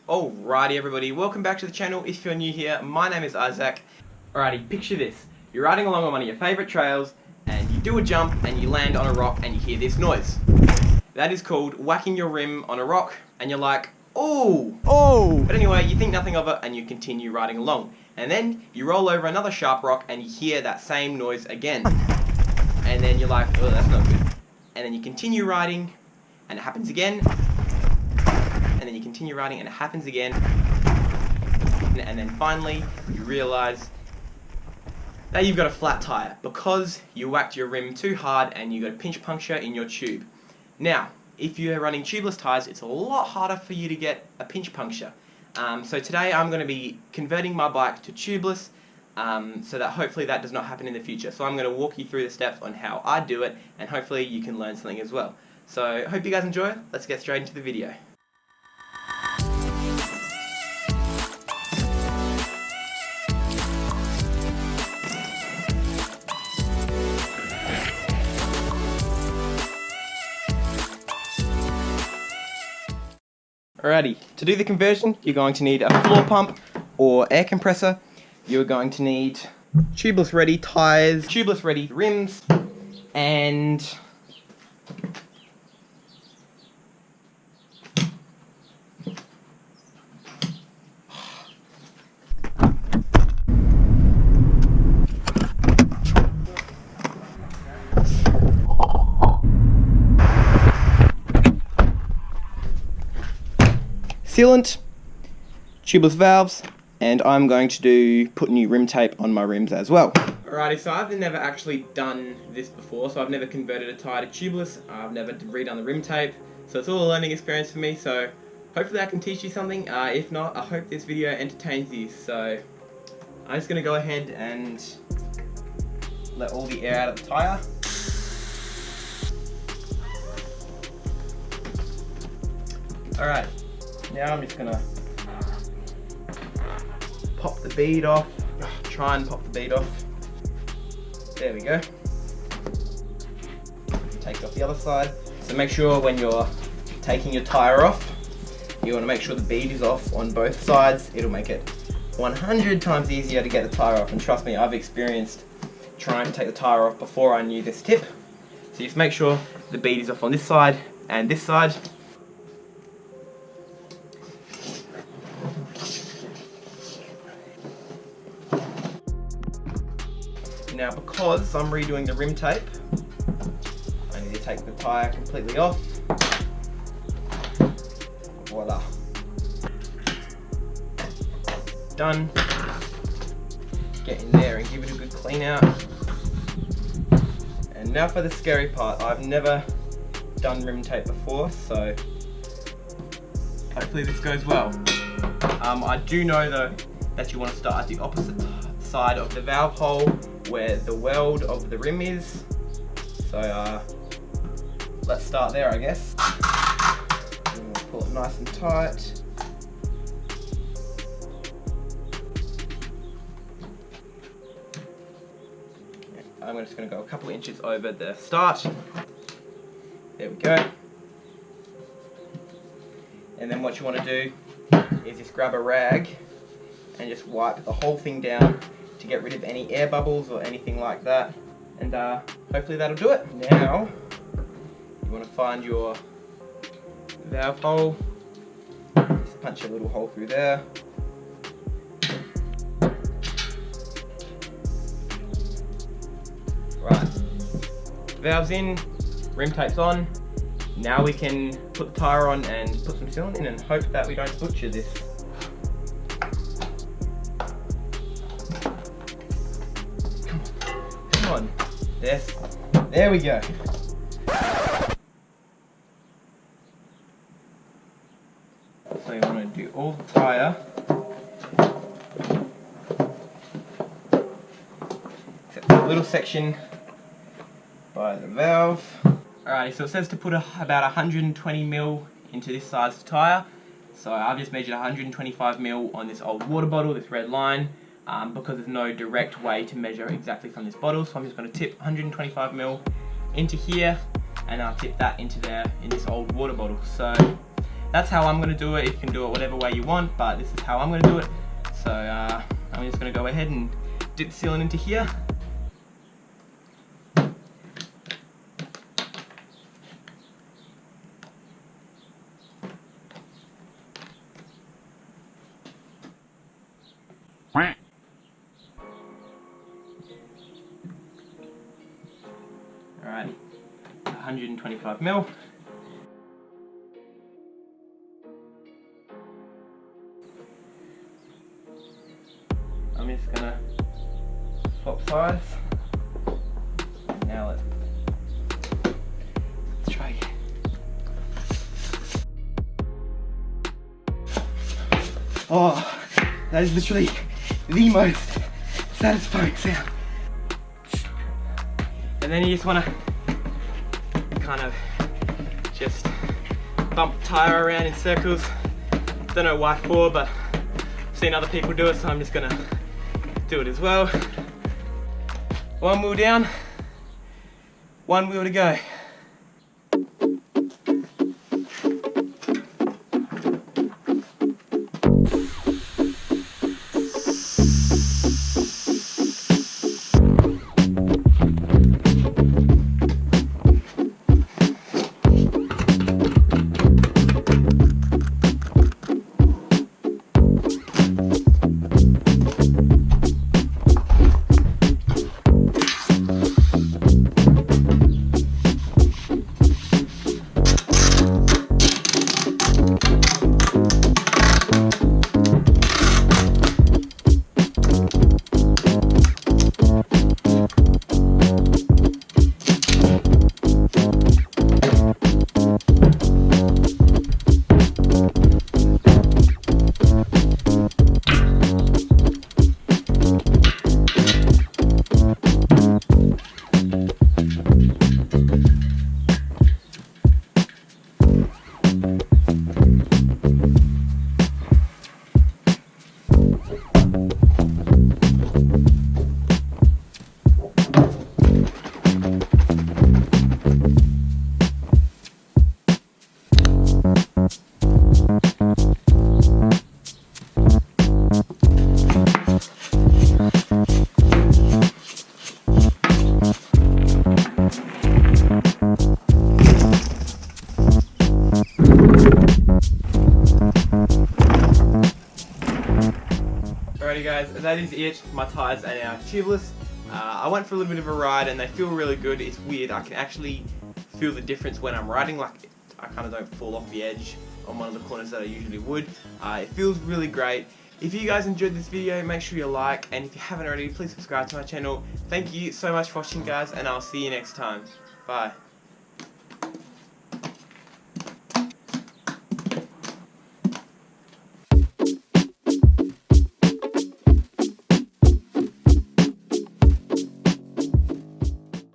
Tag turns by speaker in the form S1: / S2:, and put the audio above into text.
S1: Alrighty everybody, welcome back to the channel. If you're new here, my name is Isaac. Alrighty, picture this. You're riding along on one of your favourite trails and you do a jump and you land on a rock and you hear this noise. That is called whacking your rim on a rock and you're like, oh! But anyway, you think nothing of it and you continue riding along. And then you roll over another sharp rock and you hear that same noise again. And then you're like, oh, that's not good. And then you continue riding and it happens again. And then you continue riding and it happens again. And then finally you realise that you've got a flat tyre because you whacked your rim too hard and you got a pinch puncture in your tube. Now, if you're running tubeless tyres, it's a lot harder for you to get a pinch puncture. So today I'm going to be converting my bike to tubeless so that hopefully that does not happen in the future. So I'm going to walk you through the steps on how I do it and hopefully you can learn something as well. So hope you guys enjoy. Let's get straight into the video. Alrighty, to do the conversion, you're going to need a floor pump or air compressor. You're going to need tubeless ready tyres, tubeless ready rims, and sealant, tubeless valves, and I'm going to put new rim tape on my rims as well. Alrighty, so I've never actually done this before, so I've never converted a tyre to tubeless, I've never redone the rim tape, so it's all a learning experience for me, so hopefully I can teach you something. If not, I hope this video entertains you, so I'm just going to go ahead and let all the air out of the tyre. Alright. Now I'm just gonna pop the bead off, try and pop the bead off. There we go. Take it off the other side. So make sure when you're taking your tyre off, you want to make sure the bead is off on both sides. It'll make it 100 times easier to get the tyre off, and trust me, I've experienced trying to take the tyre off before I knew this tip. So just make sure the bead is off on this side and this side. Now, because I'm redoing the rim tape, I need to take the tyre completely off. Voila. Done. Get in there and give it a good clean out. And now for the scary part. I've never done rim tape before, so hopefully this goes well. I do know though that you want to start at the opposite side of the valve hole where the weld of the rim is. So let's start there, I guess. And we'll pull it nice and tight. I'm just going to go a couple of inches over the start. There we go. And then what you want to do is just grab a rag and just wipe the whole thing down to get rid of any air bubbles or anything like that, and hopefully that'll do it. Now you want to find your valve hole, just punch a little hole through there. Right, valve's in, rim tape's on. Now we can put the tyre on and put some sealant in and hope that we don't butcher this. On. There we go. So you want to do all the tyre except for the little section by the valve. Alright, so it says to put about 120 ml into this size tyre. So I've just measured 125 ml on this old water bottle, this red line. Because there's no direct way to measure exactly from this bottle, so I'm just going to tip 125 ml into here and I'll tip that into there in this old water bottle. So that's how I'm going to do it. You can do it whatever way you want, but this is how I'm going to do it. So I'm just going to go ahead and dip the sealant into here. Alrighty, 125 mil. I'm just gonna swap sides. Now let's try again. Oh, that is literally the most satisfying sound. And then you just want to kind of just bump the tyre around in circles. Don't know why for, but I've seen other people do it, so I'm just gonna do it as well. One wheel down, one wheel to go. Alrighty guys, that is it. My tyres are now tubeless. I went for a little bit of a ride and they feel really good. It's weird, I can actually feel the difference when I'm riding. Like, I kind of don't fall off the edge on one of the corners that I usually would. It feels really great. If you guys enjoyed this video, make sure you like, and if you haven't already, please subscribe to my channel. Thank you so much for watching guys, and I'll see you next time. Bye.